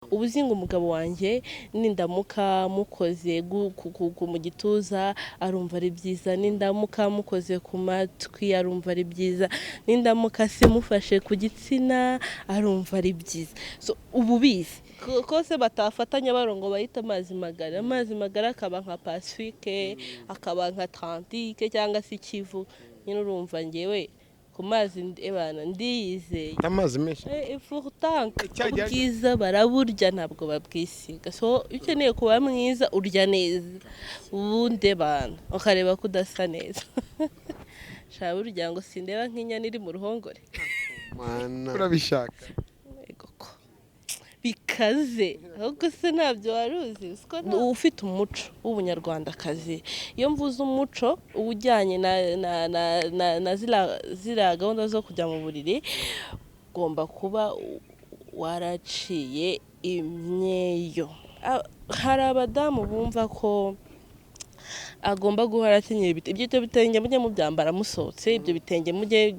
ubuzinga umugabo wanjye nindamuka mukoze mu gituza arumva ari byiza, nindamuka mukoze ku matwi arumva ari byiza, nindamuka se mufashe ku gitsina arumva ari byiza. So ububizi kose batafatanya barongo bahita amazi magara akaba nka Pacifique, akaba nka Atlantique cyangwa se Kivu. Nyine urumva ngewe ku mazi ebana ndiyizeye amazi menshi ifutanka ubwiza baraburya ntabwo babwisiga. So ukeneye kuba mwiza urya neza ubundi bana ukareba kudasa neza. Shaba urya ngo sindeba nk'inyana iri mu ruhongore urabishaka bikaze ahubwo se ntabyo waruzi ufite umuco w'ubunyarwandakazi. Iyo mvuze umuco ujyanye na zira gahunda zo kujya mu buriri, ugomba kuba waraciye imyeyo. Hari abadamu bumva ko agomba guhora akenyera ibyo bitenge mujye mubyambara musohotse, ibyo bitenge mujye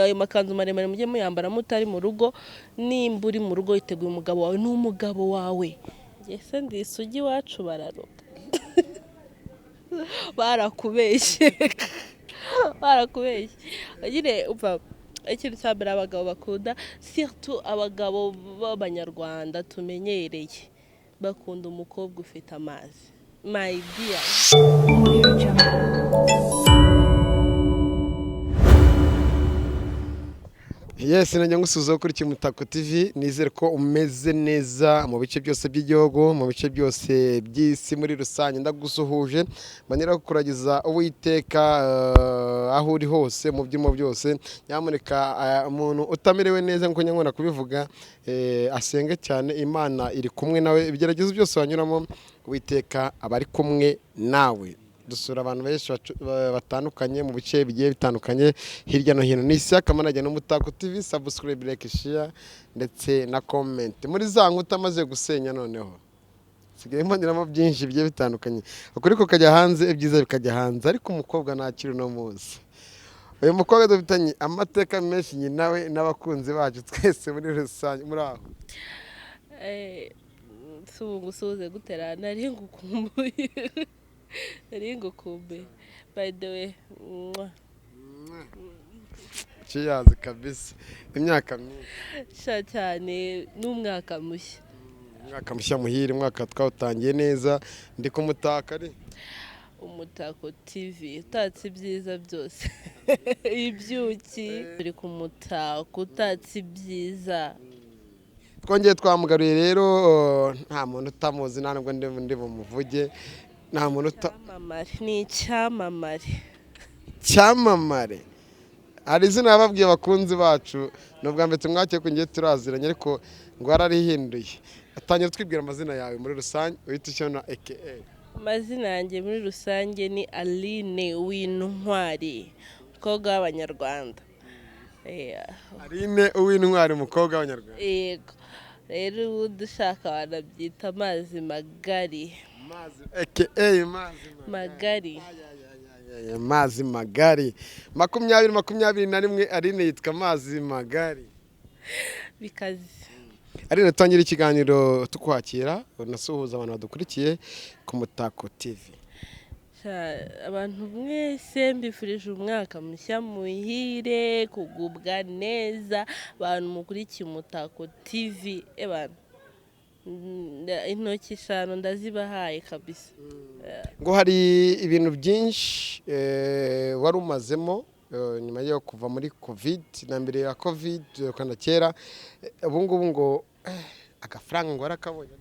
ayo makanzu maremare mujye muyambara mutari mu rugo. Nimba uri mu rugo yiteguye umugabo wawe n'umugabo wawe. Ese ndi isugi wacu bararoga barakubeshye nyine upfa ikintu cya mbere abagabo bakunda, surtout abagabo b'Abanyarwanda tumenyereye, bakunda umukobwa ufite amazi. My dear. Yes, najya ngusuza kuri Umutako TV. Nizere ko umeze neza mu bice byose by'igihugu, mu bice byose by'isi muri rusange. Ndagusuhuje manera kuragiza Uwiteka aho uri hose mu byimo byose. Nyamuneka umuntu utamerewe neza nko nyangona kubivuga asenge cyane, Imana iri kumwe nawe. Ibigeragezo byose wanyuramo Uwiteka abari kumwe nawe. Dusura abantu benshi batandukanye mu bice bigiye bitandukanye hirya no hino. Ni isi akamanajya n'Umutako TV, subscribe, like, share ndetse na comment. Muri za nkuta maze gusenya noneho sigaye mboniramo byinshi bigiye bitandukanye. Ukuri ko kajya hanze, ibyiza bikajya hanze, ariko umukobwa ntakiri no muzi. Uyu mukobwa dufitanye amateka menshi nyinawe n'abakunzi bacu twese muri rusange. Muri aho suze gutera nari ngukumbuye kumbe. By the way, Cheers kabisa. Imyaka myinshi cyane n'umwaka mushya. Umwaka mushya muhire, umwaka twawutangiye neza. Ndi ku Mutako ari Umutako TV utatse ibyiza byose. Ibyuki turi ku Mutako utatse ibyiza. Twongeye twamugaruye rero, nta muntu utamuzi, nta nubwo ndi bumuvuge. Nta muntu ni icyamamare. Hari izina yababwiye abakunzi bacu, nubwo mbere tumwake ko ngiye turaziranye, ariko ngo yararihinduye. Atangira twibwira amazina yawe muri rusange, uhita ushyira aka. Amazina yanjye muri rusange ni Aline Uwintwari, umukobwa w'Abanyarwanda. Aline Uwintwari, umukobwa w'Abanyarwanda. Yego. Rero ubu dushaka wanabyita amazi magari. Magari. Amazi magari. 2021 Aline yitwa amazi magari. Bikaze. Aline tutangira ikiganiro tukwakira, unasuhuza abantu badukurikiye ku Mutako TV. Abantu mwese mbifurije umwaka mushya muhire, kugubwa neza, abantu mukurikiye Umutako TV. Ebana intoki 5 ndazibahaye kabisa. Ngo hari ibintu byinshi wari umazemo nyuma yo kuva muri covid na mbere ya covid kandi kera, ubu ngubu ngo agafaranga ngo arakabonye.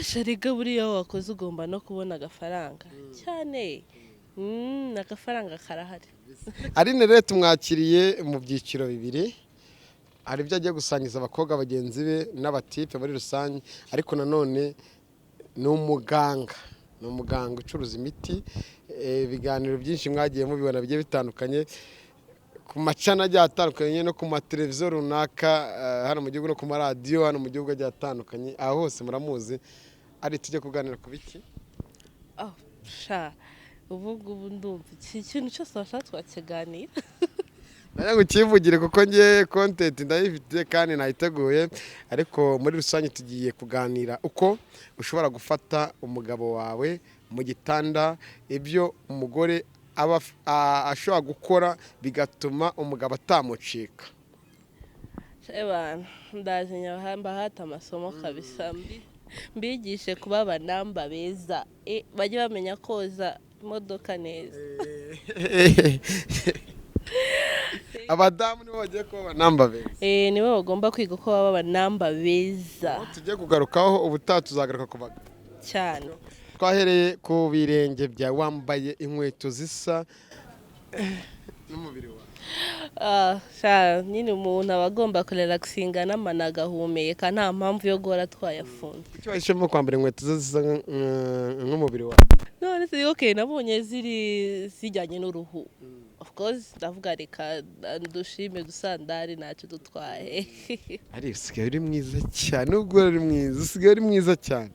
Shariga buriya wakoze ugomba no kubona agafaranga cyane. Agafaranga karahari. Aline rero tumwakiriye mu byiciro bibiri. Hari ibyo agiye gusangiza abakobwa bagenzi be n'abatipe muri rusange, ariko nanone ni umuganga ucuruza imiti. Ibiganiro byinshi mwagiye mubibona bigiye bitandukanye ku macana agiye atandukanye no ku mateleviziyo runaka, hano mu gihugu no ku maradiyo hano mu gihugu agiye atandukanye. Aho hose muramuzi. Ari tujye kuganira ku biki? Ubu ndumva iki kintu cyose washatse twakiganira. nayo ukivugire kuko ngiye content ndayifite kandi nayiteguye, ariko muri rusange tugiye kuganira uko ushobora gufata umugabo wawe mu gitanda, ibyo umugore aba ashobora gukora bigatuma umugabo atamucika. Ebana ndaje mbahata amasomo kabisa mbigishe kuba abanamba beza bajye bamenya koza imodoka neza. Abadamu nibo bagiye kuba abanamba beza. Nibo bagomba kwiga ko baba abanamba beza. Tujye kugarukaho ubutaha, tuzagaruka ku bagabo cyane. Twahereye ku birenge bya wambaye inkweto zisa n'umubiri wawe. Nyine umuntu aba agomba kurelaxinga n'amana agahumeka, nta mpamvu yo guhora twayafunze. Icyo wahisemo kwambara inkweto zisa nk'umubiri wawe? None se okay, nabonye zijyanye n'uruhu. Of course ndavuga reka dushime dusandari ntacyo dutwaye. Ari usigaye uri mwiza cyane, nubwo uri mwiza usigaye uri mwiza cyane.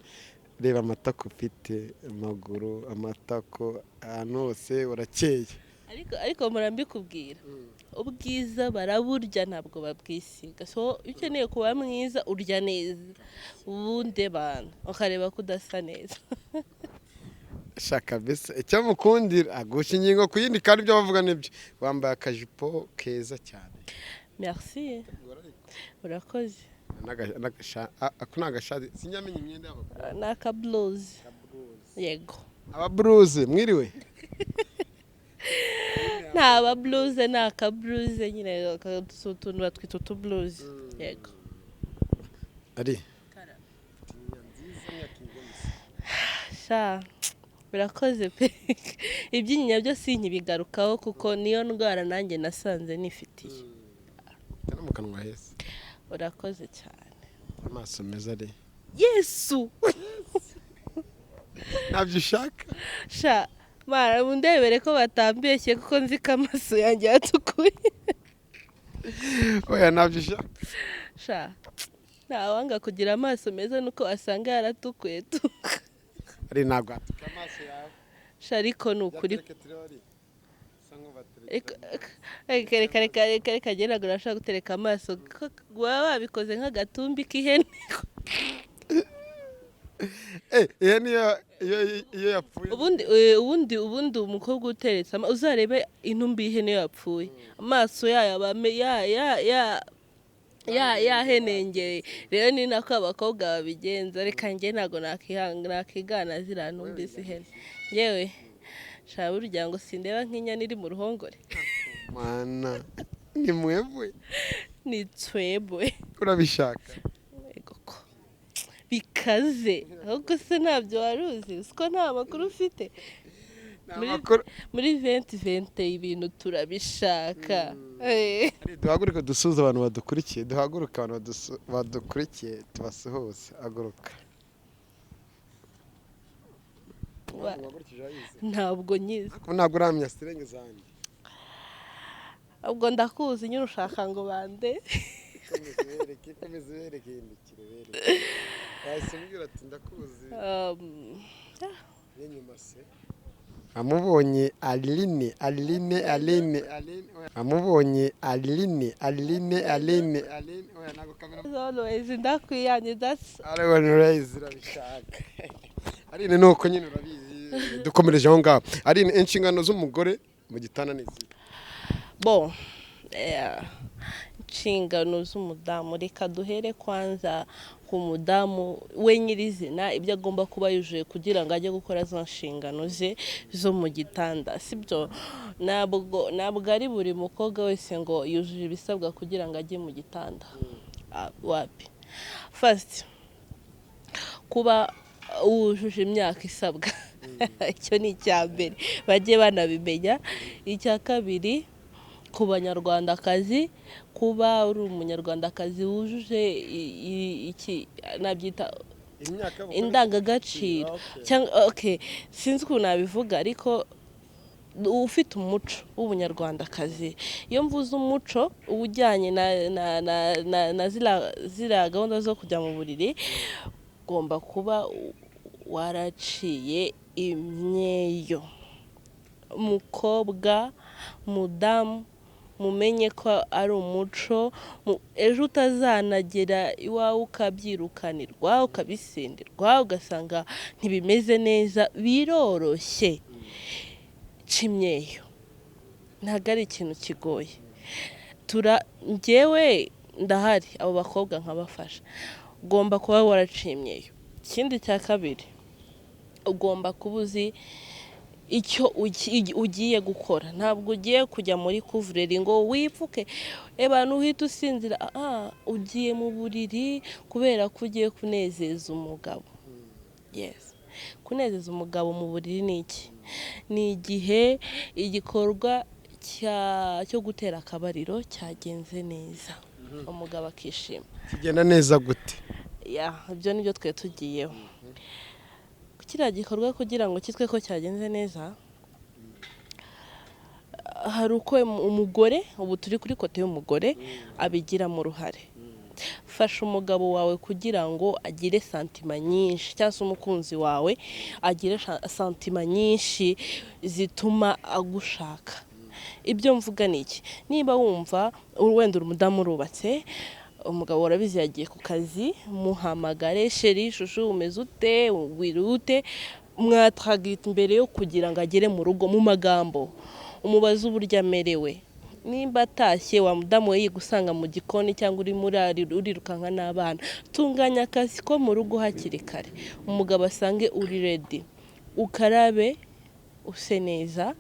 Reba amatako ufite, amaguru, amatako, ahantu hose urakeye. Ariko murambikubwira ubwiza baraburya ntabwo babwisiga. So iyo ukeneye kuba mwiza urya neza, ubundi bana ukareba ko udasa neza. Shaka bese icyo mukundira agusha ingingo ku yindi, kandi ibyo bavuga nibyo. Wambaye akajipo keza cyane. Merci. Urakoze. Ako nagashati sinyamenye imyenda y'abagore. Naka blues. Yego. Aba blues mwiriwe? Nta blues naka blues nyine utuntu batwita utu blues. Yego. Ari. Birakoze pe. Ibyinyinya byo sinkibigarukaho kuko niyo ndwara nanjye nasanze nifitiye. Kana mu kanwa heza. Urakoze cyane. Amaso meza ari. Yesu. Ntabyo ushaka? Mara mundebere ko batambeshye kuko nzi ko amaso yanjye yatukuye. Oya ntabyo ushaka? Ntawanga kugira amaso meza nuko asanga yaratukuye tu. Ari ntabwo atuka amaso yawe. Ariko ni ukuri. Reka agenda urashaka gutereka amaso waba wabikoze nk'agatumbi k'ihene. Ihene iyo yapfuye. Ubundi umukobwa uteretse uzarebe intumbi y'ihene yapfuye, amaso yayo aba yahenengeye. Rero ni nako abakobwa babigenza. Reka njye ntabwo nakigana ziriya ntumbi z'ihene. Yewe burya ngo sindeba nk'inyana iri mu ruhongore. Mana ni mwebwe? Ni twebwe. Urabishaka? Bikaze ahubwo se ntabyo wari uzi, siko nta makuru ufite. Muri 2020 ibintu turabishaka. Duhaguruke dusuze abantu badukurikiye, duhaguruke abantu badukurikiye tubasuhuze. Aguruka. Ntabwo nyizi. Ntabwo uramya sirenge zanjye. Ubwo ndakuzi nyine ushaka ngo bande. Komeza bereke hindukire bereke. Yasubira ati ndakuzi. N'inyuma se. Amubonye Aline. Amubonye Aline. Oya nago kamera. Always ndakwiyanye that's. Always irabishaka. Aline nuko nyine urabizi. Dukomereje aho ngaho. Aline inshingano z'umugore mu gitana n'izi. Bon. Inshingano z'umudamu, reka duhere kwanza ku mudamu we nyirizina ibyo agomba kuba yujuje kugira ngo ajye gukora za nshingano ze zo mu gitanda. Sibyo, ntabwo ari buri mukobwa wese ngo yujuje ibisabwa kugira ngo ajye mu gitanda. Wapi? First, kuba wujuje imyaka isabwa. Icyo ni icya mbere bajye banabimenya. Icya kabiri, ku banyarwandakazi, kuba uri umunyarwandakazi wujuje iki nabyita indangagaciro cyangwa sinzi ukuntu nabivuga, ariko ufite umuco w'ubunyarwandakazi. Iyo mvuze umuco ujyanye na ziriya gahunda zo kujya mu buriri, ugomba kuba waraciye imyeyo. Umukobwa, mudamu mumenye ko ari umuco ejo utazanagera iwawe ukabyirukanirwa ukabisenderwa ugasanga ntibimeze neza biroroshye imyeyo ntabwo ari ikintu kigoye njyewe ndahari abo bakobwa nkabafasha ugomba kuba waraciye imyeyo ikindi cya kabiri ugomba kuba uzi icyo ugiye gukora ntabwo ugiye kujya muri kuvureri ngo wipfuke abantu uhita usinzira ugiye mu buriri kubera ko ugiye kunezeza umugabo yes kunezeza umugabo mu buriri ni iki ni igihe igikorwa cyo gutera akabariro cyagenze neza umugabo akishima kigenda neza gute ibyo nibyo twe tugiyeho kiriya gikorwa kugira ngo kitwe ko cyagenze neza hari uko umugore ubu turi kuri kote y'umugore abigiramo uruhare fasha umugabo wawe kugira ngo agire santima nyinshi cyangwa se umukunzi wawe agire santima nyinshi zituma agushaka ibyo mvuga ni iki niba wumva wenda uri umudamu urubatse umugabo warabizi yagiye ku kazi muhamagare sheri shushu umeze ute wirute mwatagita imbere yo kugira ngo agere mu rugo mu magambo umubaze uburyo amerewe nimba atashye wa mudamu we yigusanga mu gikoni cyangwa urirukanka n'abana tunganya akazi ko mu rugo hakiri kare umugabo asange uri ready ukarabe use neza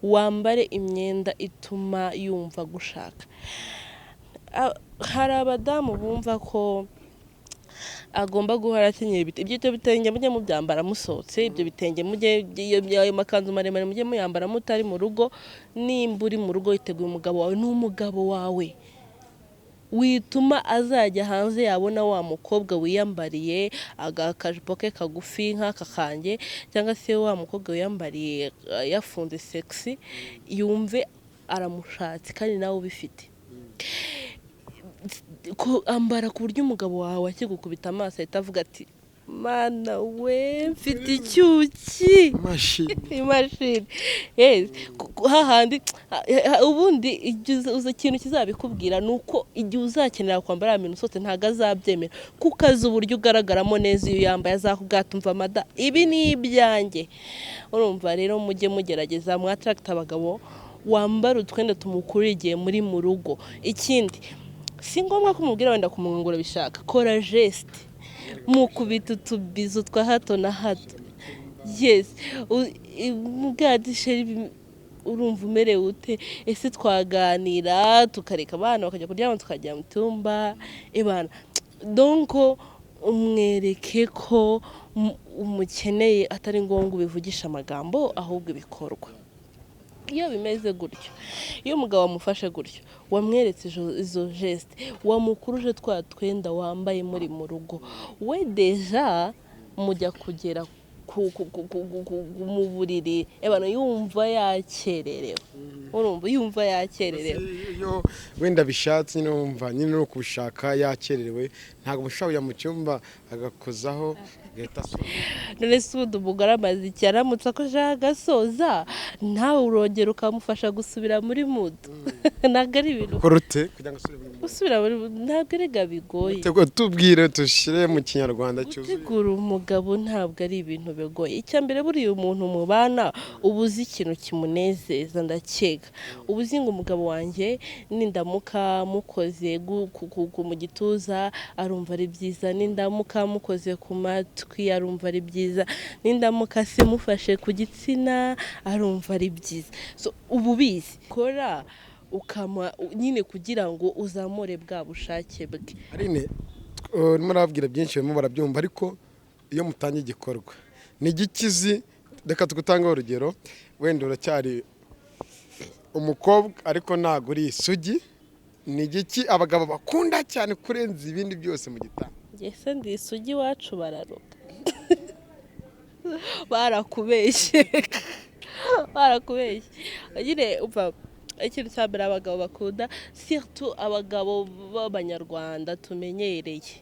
wambare imyenda ituma yumva gushaka hari abadamu bumva ko agomba guhora akenyera ibyo bitenge mujye mubyambara musohotse ibyo bitenge mujye ayo makanzu maremare mujye muyambara mutari mu rugo nimba uri mu rugo witeguye umugabo wawe n'umugabo wawe wituma azajya hanze yabona wa mukobwa wiyambariye akajipo ke kagufi nk'aka kanjye cyangwa se wa mukobwa wiyambariye yafunze sexy yumve aramushatse kandi nawe ubifite ambara ku buryo umugabo wawe akigukubita amaso ahita avuga ati mana we mfite icyuki imashini hahandi ubundi ikintu kizabikubwira ni uko igihe uzakenera kwambara ya mintu sose ntabwo azabyemera kuko azi uburyo ugaragaramo neza iyo yambaye azakubwatumva amada ibi ni ibyanjye urumva rero mujye mugerageza mwataragita abagabo wambara utwenda tumukuriye igihe muri mu rugo ikindi si ngombwa ko umubwira wenda kumwungura bishaka kora geste mukubita utubizo twa hato na hato yes mugadishe urumva umerewe ute ese twaganira tukareka abana bakajya kuryama tukajya mu tumba ebana donc umwereke ko umukeneye atari ngombwa ubivugisha amagambo ahubwo ibikorwa iyo bimeze gutyo iyo umugabo wamufashe gutyo wamweretse izo geste wamukuruje twa twenda wambaye muri mu rugo we deja mujya kugera mu buriri abantu yumva yakererewe urumva yumva yakererewe iyo wenda bishatse nyine wumva nyine no kubishaka yakererewe ntabwo mushobora mu cyumba agakozaho none se ubundi umugore amaze iki aramutse akojeho agasoza nawe urongera ukamufasha gusubira muri muto ntabwo ari ibintu gusubira muri muto ntabwo erega bigoye tubwire dushyire mu kinyarwanda cyuzuye gutegura umugabo ntabwo ari ibintu bigoye icya mbere buriya umuntu mubana uba uzi ikintu kimunezeza ndakeka uba uzi ngo umugabo wanjye nindamuka mukoze mu gituza arumva ari byiza nindamuka mukoze ku matwi arumva ari byiza nindamuka se mufashe ku gitsina arumva ari byiza so ubu bizi kora ukama nyine kugira ngo uzamure bwa bushake bwe arine urimo urababwira byinshi barimo barabyumva ariko iyo mutangiye igikorwa ni igikizi reka tugutangeho urugero wenda uracyari umukobwa ariko ntabwo uri isugi ni igiki abagabo bakunda cyane kurenza ibindi byose mu gitanda ese ndi isugi iwacu bararuka barakubeshye nyine upfa ikintu cya mbere abagabo bakunda surtout abagabo b'Abanyarwanda tumenyereye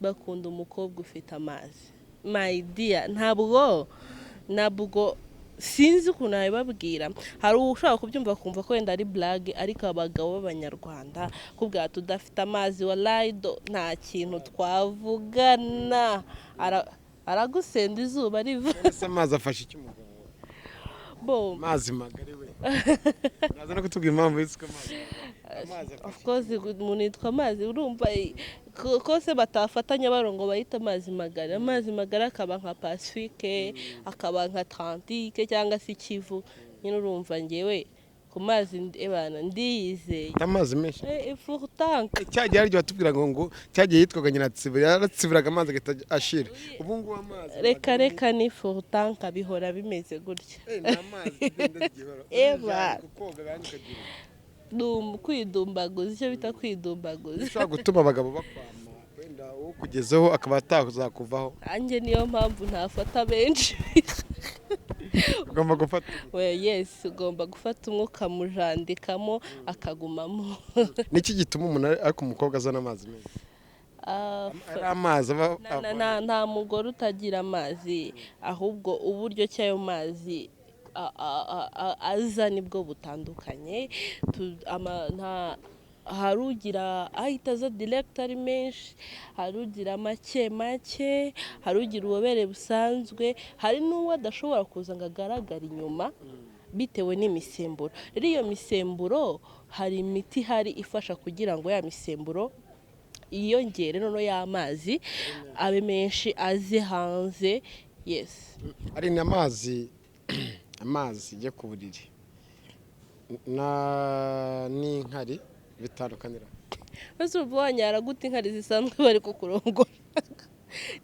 bakunda umukobwa ufite amazi my dear ntabwo sinzi ukuntu nabibabwira. Hari ushaka kubyumva kumva ko wenda ari blague, ariko abagabo b'Abanyarwanda kubwa tudafite amazi wallahi nta kintu twavugana. Aragusenda izuba riva. Ese amazi afasha iki umugabo? Bo Amazi magari we. Naza no kutubwira impamvu yitwa amazi. Of course umuntu yitwa amazi, urumva kose batafatanya barongo bayita amazi magari. Amazi magari akaba nka Pacifique, akaba nka Atlantique cyangwa se Kivu. Nyine urumva ngewe ku mazi ebana ndiyizeye. Amazi menshi. Pourtant cyagiye aryo batubwira ngo cyagiye yitwaga Naciye, yaratsibiraga amazi agahita ashira. Ubu ngubu amazi reka ni pourtant bihora bimeze gutya. Amazi binde gihora. Eba Koga kandi kagira. Kwidumbaguza, icyo bita kwidumbaguza. Ushaka gutuma abagabo bakwama wenda wo kugezaho akaba atazakuvaho. Anjye niyo mpamvu ntafata benshi. Ugomba gufata. Yes, ugomba gufata umwuka mujandikamo akagumamo. Niki gituma umuntu ariko umukobwa azana amazi menshi? Ari amazi nta mugore utagira amazi, ahubwo uburyo cyayo mazi aza nibwo butandukanye. Harugira ahita aza direct ari menshi, harugira make make, harugira ubobere busanzwe, hari n'uwo adashobora kuza ngo agaragara inyuma bitewe n'imisemburo. Rero iyo misemburo hari imiti hari ifasha kugira ngo ya misemburo iyongere, none y'amazi abe menshi aze hanze. Yes, ari n'amazi amazi yo ku buriri n'inkari bitandukanira. Bose ubwanya gute inkari zisanzwe bari kukurongora.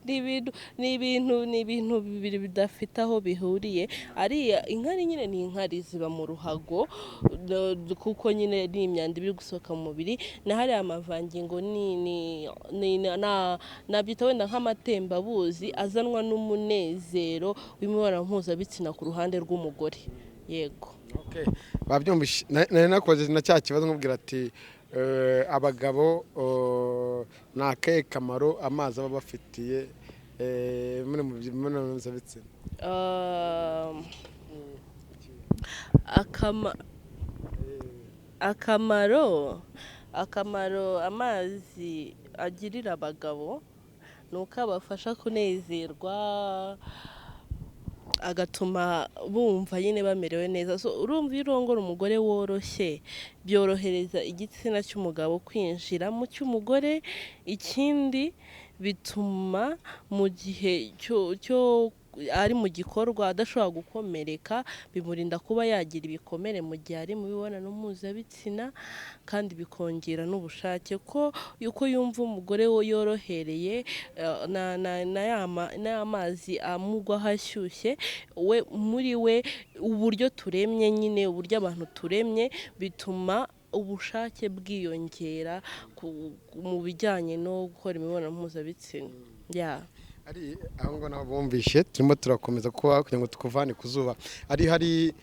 Ni ibintu bibiri bidafite aho bihuriye. Ari inkari nyine ni inkari ziba mu ruhago, kuko nyine ni imyanda iri gusohoka mu mubiri. Na hari amavangingo nabyita wenda nk'amatembabuzi azanwa n'umunezero w'imibonano mpuzabitsina ku ruhande rw'umugore. Yego. Okay. Babyumvishe nari nakoze na cya kibazo nkubwira ati abagabo nakaye kamaro amazi aba bafitiye muri mu mibonano mpuzabitsina. Akamaro amazi agirira abagabo nuko abafasha kunezerwa, agatuma bumva nyine bamerewe neza. So urumva iyo urongora umugore woroshye byorohereza igitsina cy'umugabo kwinjira mu cy'umugore. Ikindi bituma mu gihe cyo ari mu gikorwa adashobora gukomereka, bimurinda kuba yagira ibikomere mu gihe ari mu mibonano mpuzabitsina, kandi bikongera n'ubushake ko yuko yumva umugore we yorohereye n'amazi amugwa hashyushye. We muri we uburyo turemye nyine, uburyo abantu turemye bituma ubushake bwiyongera mu bijyanye no gukora imibonano mpuzabitsina. Ari aho ngo naho bumvishe turimo turakomeza kuba kugira ngo tukuvane ku zuba. Hari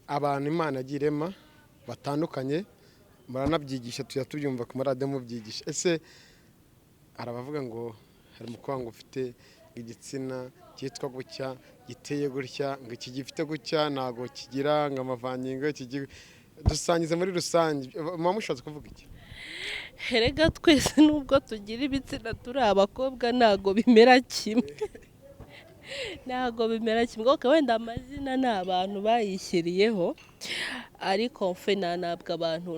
abantu Imana agirema batandukanye, muranabyigisha tujya tubyumva ku maradiyo mubyigisha. Ese arabavuga ngo hari umukobwa ufite igitsina cyitwa gutya, giteye gutya, ngo iki gifite gutya, ntago kigira ngo amavangingo dusangize muri rusange. Mama mushatse kuvuga iki? Herega twese nubwo tugira ibitsina turi abakobwa ntago bimera kimwe. Ntago bimera kimwe. Wenda amazina ni abantu bayishyiriyeho, ariko mfe ntabwo abantu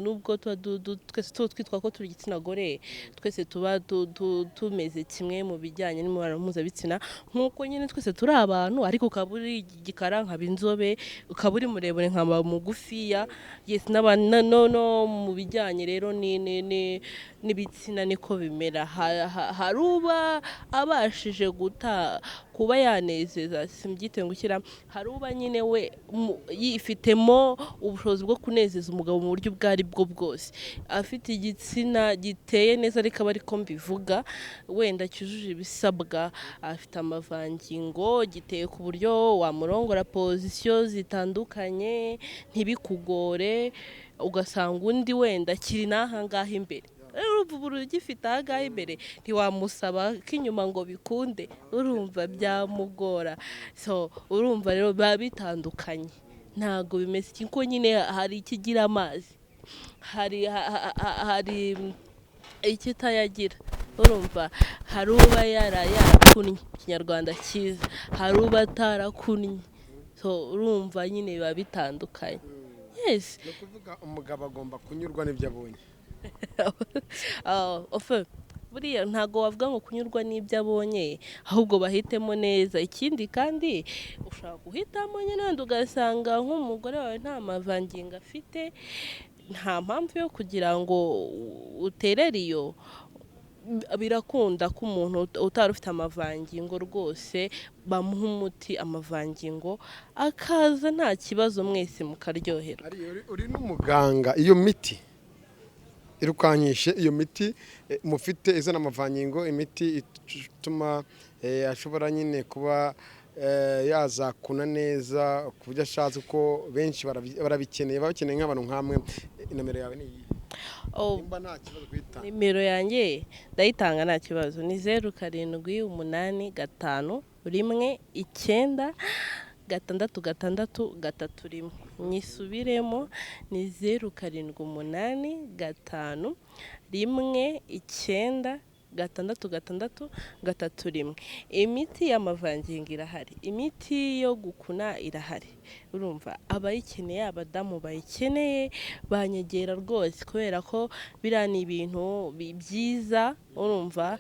nubwo twese twitwa ko turi igitsina gore, twese tuba tumeze kimwe mu bijyanye n'imibonano mpuzabitsina. Nk'uko nyine twese turi abantu, ariko ukaba uri igikara nkaba inzobe, ukaba uri muremure nkaba mugufiya. Yes, no mu bijyanye rero n'ibitsina niko bimera. Hari uba abashije kuba yanezeza, simbyite ngo ushyira, hari uba nyine we yifitemo ubushobozi bwo kunezeza umugabo mu buryo ubwo ari bwo bwose, afite igitsina giteye neza, ariko ariko mbivuga wenda cyujuje ibisabwa, afite amavangingo, giteye ku buryo wamurongora pozisiyo zitandukanye ntibikugore, ugasanga undi wenda kiri n'aha ngaha imbere urumva ubu ugifite ahangaha imbere ntiwamusaba ko inyuma ngo bikunde, urumva byamugora. So urumva rero biba bitandukanye, ntabwo bimeze kuko nyine hari ikigira amazi, hari ikitayagira, urumva hari uba yarakunnye ikinyarwanda cyiza, hari uba atarakunnye. So urumva nyine biba bitandukanye. Yes. ni ukuvuga umugabo agomba kunyurwa n'ibyo abonye. Buriya ntabwo wavuga ngo kunyurwa n'ibyo abonye, ahubwo bahitemo neza. Ikindi kandi ushobora guhitamo nyine wenda ugasanga nk'umugore wawe nta mavangingo afite, nta mpamvu yo kugira ngo uterere iyo. Birakunda ko umuntu utari ufite amavangingo rwose bamuha umuti amavangingo akaza nta kibazo, mwese mukaryoherwa. uri n'umuganga, iyo miti irukankishe, iyo miti mufite izana amavangingo, imiti ituma ashobora nyine kuba yazakuna neza ku buryo ashatse, kuko benshi barabikeneye, bakeneye nk'abantu nk'amwe. Nomero yawe ni iyi? Nimba nta kibazo kuyitanga. Nimero yanjye ndayitanga nta kibazo, ni 0785196631. Nyisubiremo, ni 0785196631. Imiti y'amavangingo irahari, imiti yo gukuna irahari. Urumva abayikeneye, abadamu bayikeneye banyegera rwose, kubera ko biriya ni ibintu byiza. Urumva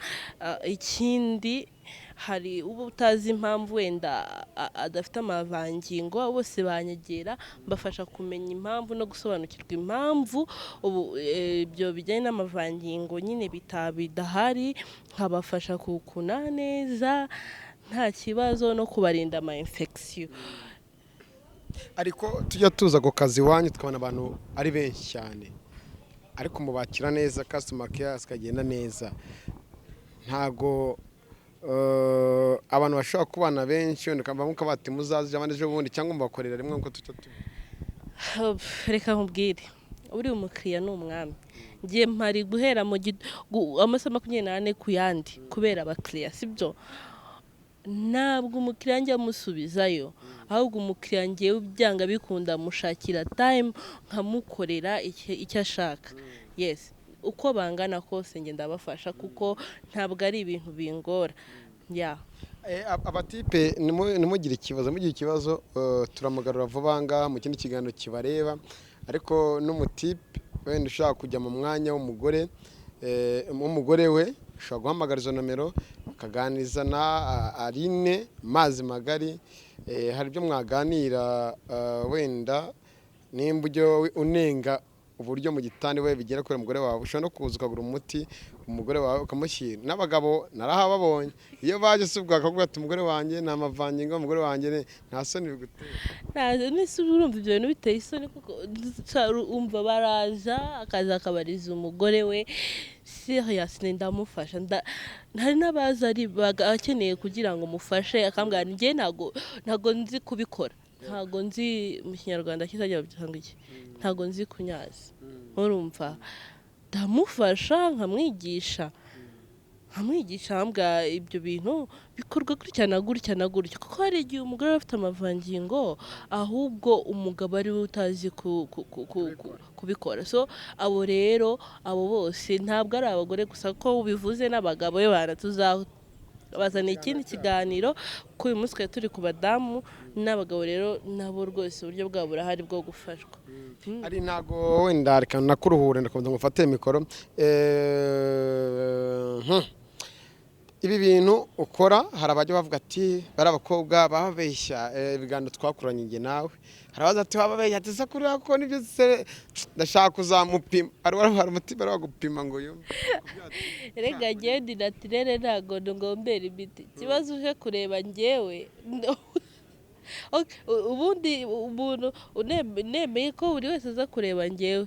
ikindi hari uba utazi impamvu wenda adafite amavangingo, bose banyegera mbafasha kumenya impamvu no gusobanukirwa impamvu ubu ibyo bijyanye n'amavangingo nyine bidahari, nkabafasha kukuna neza nta kibazo, no kubarinda ama infection. Ariko tujya tuza ku kazi iwanyu tukabona abantu ari benshi cyane, ariko mubakira neza, customer care ikagenda neza. Ntago abantu bashobora kubana benshi wenda ukavuga bati muzaze abandi ejo bundi, cyangwa mubakorera rimwe nkuko tujya tuba. Reka nkubwire, uri umukiriya ni umwami. Ngiye mpari guhera amasaha 24 ku yandi kubera abakiriya, sibyo? Ntabwo umukiriya njya amusubizayo, ahubwo umukiriya ngewe byanga bikunda mushakira time nkamukorera icyo ashaka. Yes, uko bangana kose nge ndabafasha, kuko ntabwo ari ibintu bingora. Abatipe nimugire ikibazo turamugarura vuba ngaha mu kindi kiganiro kibareba. Ariko n'umutipe wenda ushaka kujya mu mwanya w'umugore we, ushobora guhamagara izo nomero ukaganiriza na Aline mazi magari. Hari ibyo mwaganira, wenda nimba ujyo unenga uburyo mu gitanda we bigera kuri umugore wawe, ushobora no kuza ukagura umuti umugore wawe ukamushyira. N'abagabo narahababonye, iyo baje subwa akavuga ati umugore wanjye nta mavangingo, umugore wanjye nta soni bigutera. Nese urumva ibyo bintu biteye isoni, kuko umva baraza akaza akabariza umugore we, serious ndamufasha. Hari n'abaza ari akeneye kugira ngo mufashe, akambwira njye ntago nzi kubikora, ntago nzi mu kinyarwanda kizajya cyangwa iki, ntago nzi kunyaza. Urumva ndamufasha nkamwigisha ambwa ibyo bintu bikorwa gutya na gutya, kuko hari igihe umugore afite amavangingo ahubwo umugabo ari we utazi kubikora. So abo bose ntabwo ari abagore gusa, ko ubivuze n'abagabo be bazana ikindi kiganiro, ko uyu munsi twari turi ku badamu n'abagabo. Rero nabo rwose uburyo bwabo burahari bwo gufashwa. Ari ntago wenda reka nakuruhure ndakomeza ngufate mikoro. Ibi bintu ukora, hari abajya bavuga ati bari abakobwa bababeshya ibiganiro twakuranye nge nawe. Hari abaza ati bababeshya ati se kuri ko nibyo se ndashaka kuzamupima, ari umutima ari wagupima ngo yumve. Rega gende natirere ntago ngombera imiti, kibazo uje kureba ngewe. Ubundi umuntu unemeye ko buri wese aza kureba ngewe,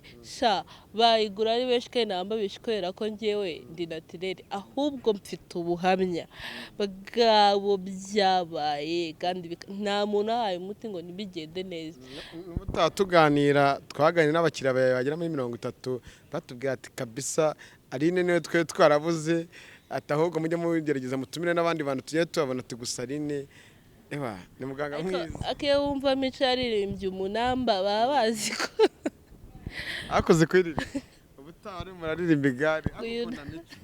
bayigura ari benshi kandi namba bishkwera ko ngewe ndi natirere, ahubwo mfite ubuhamya bwabo byabaye, kandi nta muntu ahaye umuti ngo nibigende neza. Tuganira twaganira n'abakiriya bagera muri 30 batubwira ati kabisa Aline niwe twe twarabuze ati ahubwo mujye mugerageza mutumire n'abandi bantu tugiye tubabona tugusa Aline ni muganga mwiza. Akiyo wumva mico yaririmbye umunamba baba bazi ko akoze kuririmba ubutari muraririmba igare akunda mico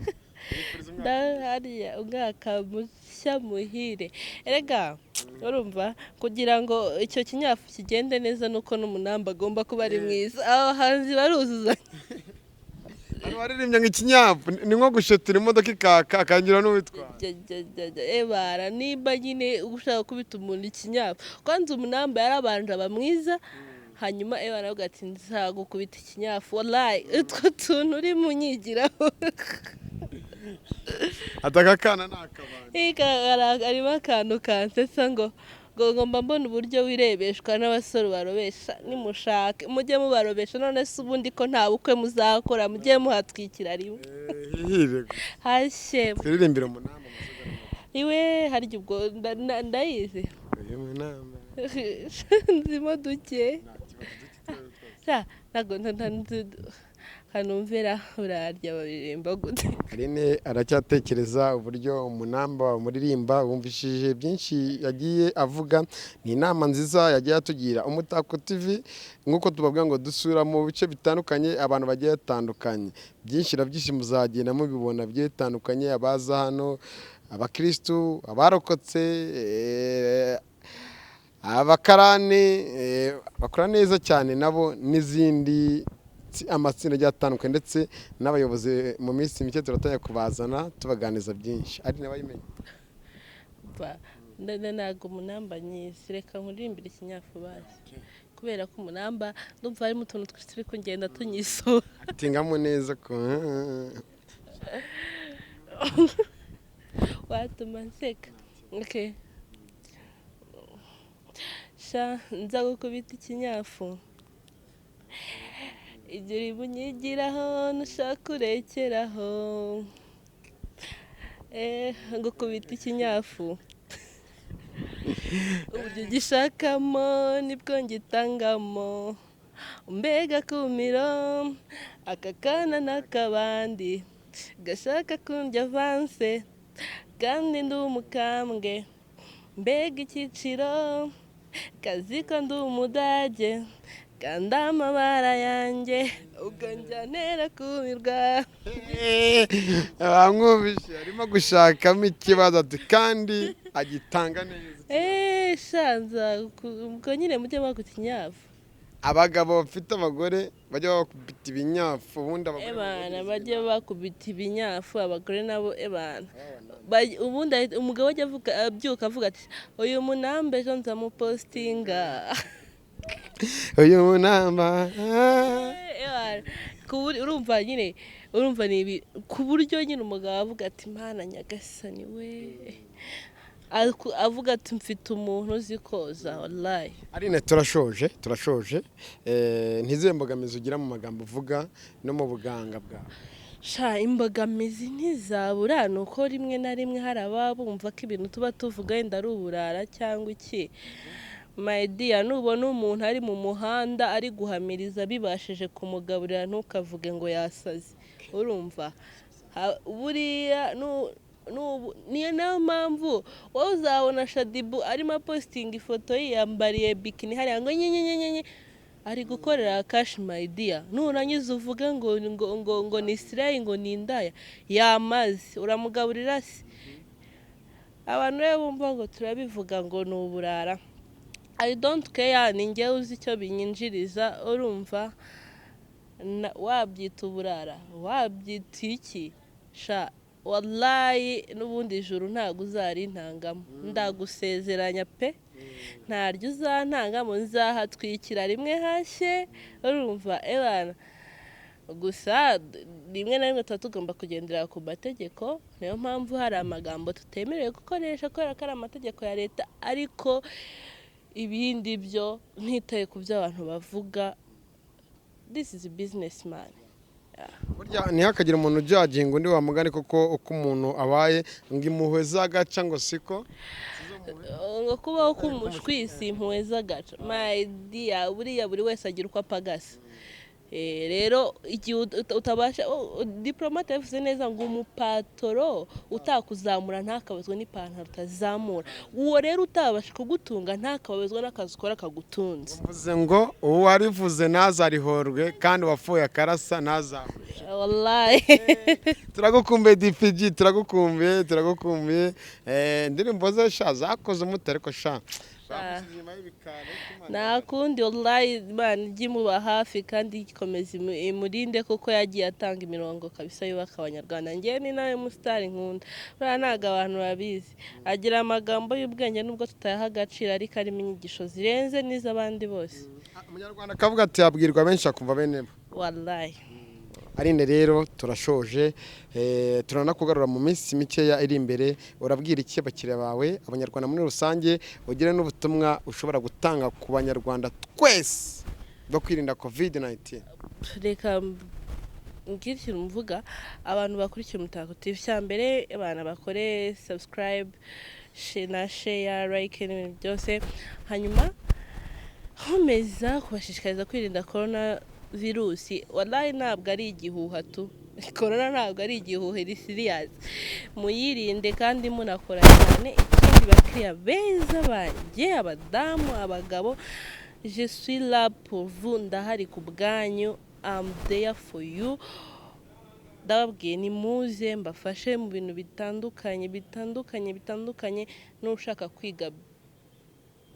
hariya umwaka mushya muhire. Erega urumva kugira ngo icyo kinyafu kigende neza nuko n'umunamba agomba kuba ari mwiza. Abahanzi baruzuzanya. Baririmbye nk'ikinyafu ni nko gushetera imodoka ikaka akangira n'uwitwara. Ebara niba nyine ushaka kubita umuntu ikinyafu kwanza umunamba yarabanje aba mwiza hanyuma ebara avuga ati nzagukubita ikinyafu wallahi utwo tuntu uri munyigiraho. Ataka kana nakabanje arimo akantu kansetsa ngo ngomba mbona uburyo wirebeshwa n'abasore barobesha nimushake mujye mubarobesha none se ubundi ko nta bukwe muzakora mujye muhatwikira rimwe. Hashe turirimbira umunamba iwe harya ubwo ndayizi nzimo duke ntago kanumvira urarya baririmba gute. Aline aracyatekereza uburyo umunamba muririmba wumvishije byinshi yagiye avuga. Ni inama nziza yagiye atugira Umutako TV nk'uko tubabwira ngo dusura mu bice bitandukanye abantu bagiye batandukanye byinshi byinshi muzagenda mubibona byetandukanye abaza hano abakristo abarokotse abakarani bakora neza cyane nabo n'izindi amatsinda agiye atandukanye ndetse n'abayobozi mu minsi mike turatangira kubazana tubaganiza byinshi ari nabayimenya ntago umunamba nyisi reka nkuririmbire ikinyafu bazi kubera ko umunamba ndumva harimo utuntu twinshi turi kugenda tunyisoba atingamo neza ko watuma nseka. Okay. Sha nzagukubita ikinyafu ibyo uri bunyigiraho nushaka urekeraho ngukubita ikinyafu uburyo ugishakamo nibwo ngitangamo mbega kumiro aka kana n'akabandi gashaka kundya avanse kandi ndi umukambwe mbega icyiciro kaziko ndi umudage kandi amabara yanjye uganjyanera kumirwa. Bamwumvishe arimo gushakamo ikibazo ati kandi agitanga neza. Shanza ubwo nyine mujye bakubita inyafu. Abagabo bafite abagore bajya bakubita ibinyafu ubundi abagore bajya bakubita ibinyafu abagore nabo ubundi umugabo ajya abyuka avuga ati uyu munamba ejo nzamupostinga uyu munamba urumva ni ibi ku buryo nyine umugabo avuga ati mana nyagasani we avuga ati mfite umuntu uzi koza wallahi. Aline turashoje ntizibe mbogamizi ugira mu magambo uvuga no mu buganga bwawe. Sha imbogamizi ntizabura nuko rimwe na rimwe hari ababumva ko ibintu tuba tuvuga yenda ari uburara cyangwa iki. My dear nubona umuntu ari mu muhanda ari guhamiriza bibashije kumugaburira ntukavuge ngo yasaze urumva buriya niyo nayo mpamvu wowe uzabona Shadibu arimo posting ifoto yiyambariye bikini hariya ngo nyenyenyenye ari gukorera cash my dear nurangiza uvuge ngo ni Israel ngo ni indaya yamaze uramugaburira se. Abantu rero bumva ngo turabivuga ngo ni uburara I don't care ni njye uzi icyo binyinjiriza urumva wabyita uburara wabyita iki sha wallahi n'ubundi ijuru ntago uzarintangamo ndagusezeranya pe ntaryo uzantangamo nzahatwikira rimwe hashye urumva ebana gusa rimwe na rimwe tuba tugomba kugendera ku mategeko niyo mpamvu hari amagambo tutemerewe gukoresha kubera ko ari amategeko ya leta ariko ibindi byo ntitaye ku byo abantu bavuga this is a businessman. Burya ntihakagire umuntu ujyaginga undi wamugane kuko uko umuntu abaye ngo impuhwe z'agaca ngo siko ngo kubaho k'umushwisi impuhwe z'agaca my dear buriya buri wese agira uko apagasa rero igihe utabasha diplomate yavuze neza ngo umupatoro utakuzamura ntakabazwa n'ipantaro utazamura, uwo rero utabasha kugutunga ntakabazwa n'akazi ukora kagutunze. uvuze ngo uwarivuze ntazarihorwe kandi wapfuye akarasa ntazamure. Wallahi turagukumbuye DPG, turagukumbuye indirimbo ze sha zakoze umuti ariko sha nta kundi wallahi Imana ijye imuba hafi kandi ikomeza imurinde kuko yagiye atanga imirongo kabisa yubaka Abanyarwanda. Njye ni nawe musitari nkunda, buriya ntabwo abantu babizi, agira amagambo y'ubwenge nubwo tutayaha agaciro ariko arimo inyigisho zirenze n'iz'abandi bose. Umunyarwanda akavuga ati yabwirwa benshi akumva bene bo. Wallahi Arinde rero turashoje, turanakugarura mu minsi mikeya iri imbere. Urabwira iki abakiriya bawe, Abanyarwanda muri rusange, ugire n'ubutumwa ushobora gutanga ku Banyarwanda twese bwo kwirinda COVID-19? reka ngire ikintu mvuga, abantu bakurikiye Umutako TV, cya mbere abantu bakore subscribe na share like n'ibintu byose, hanyuma nkomeza kubashishikariza kwirinda corona virusi. Wallahi ntabwo ari igihuha tu, corona ntabwo ari igihuha, iri serious, muyirinde kandi munakora cyane. Ikindi bakiriya beza banjye, abadamu, abagabo, je suis là pour vous, ndahari ku bwanyu, I'm there for you. Ndababwiye ni muze mbafashe mu bintu bitandukanye. N'ushaka kwiga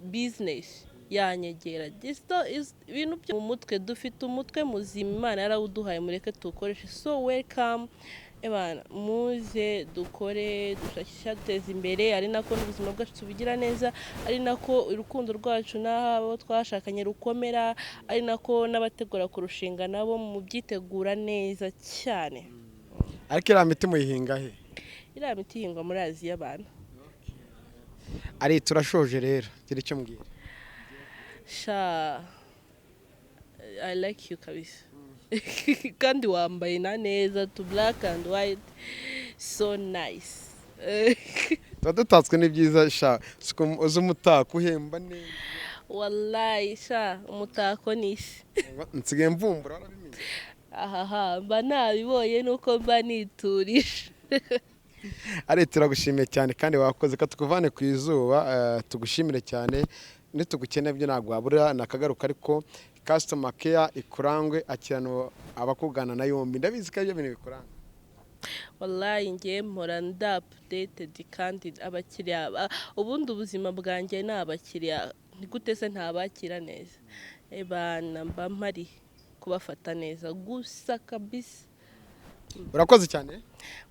business yanyegera. Ibintu byo mu mutwe, dufite umutwe muzima Imana yarawuduhaye, mureke tuwukoreshe. So welcome ebana, muze dukore, dushakisha duteza imbere, ari nako n'ubuzima bwacu tubigira neza, ari nako urukundo rwacu n'abo twashakanye rukomera, ari nako n'abategura kurushinga nabo mu byitegura neza cyane. Ariko iriya miti muyihinga he? Iriya miti ihingwa muri Aziya abantu. Ari turashoje rero, gira icyo mbwira. Sha I like you kabisa. Kandi wambaye na neza, to black and white, so nice. Tuba dutatswe n'ibyiza sha, uzi umutako uhemba neza. Wallahi sha umutako nisi. Nsigaye mvumbura warabimenye. Mba nabibonye nuko mba niturije. Ari turagushimiye cyane kandi wakoze ko tukuvane ku izuba, tugushimire cyane. Nitugukeneye byo ntabwo wabura nakagaruka, ariko customer care ikurangwe, akirano abakugana na yombi, ndabizi ko ibyo bintu bikuranga. Wallahi ngiye mpora updated kandi abakiriya ubundi ubuzima bwanjye ni abakiriya, ni gute se ntabakira neza? Ebana mba mpari kubafata neza gusa kabisa. Urakoze cyane.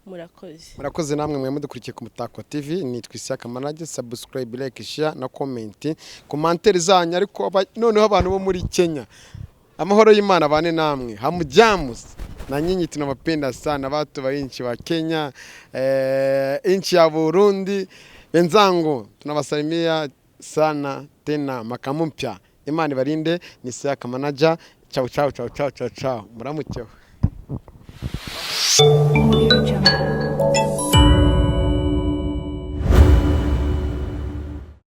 Murakoze namwe mwe mudukurikiye ku Umutako TV. Nitwa Akabariro, subscribe, like, share na comment, commentaire zanyu. Ariko noneho abantu bo muri Kenya, amahoro y'Imana bane namwe, hamujamuz na nyinyi tunawapenda sana watu wa nchi wa Kenya, nchi ya Burundi wenzangu, tunawasalimia sana tena mwaka mpya. Imana ibarinde. Ni Akabariro, ciao ciao ciao ciao ciao, muramukeho.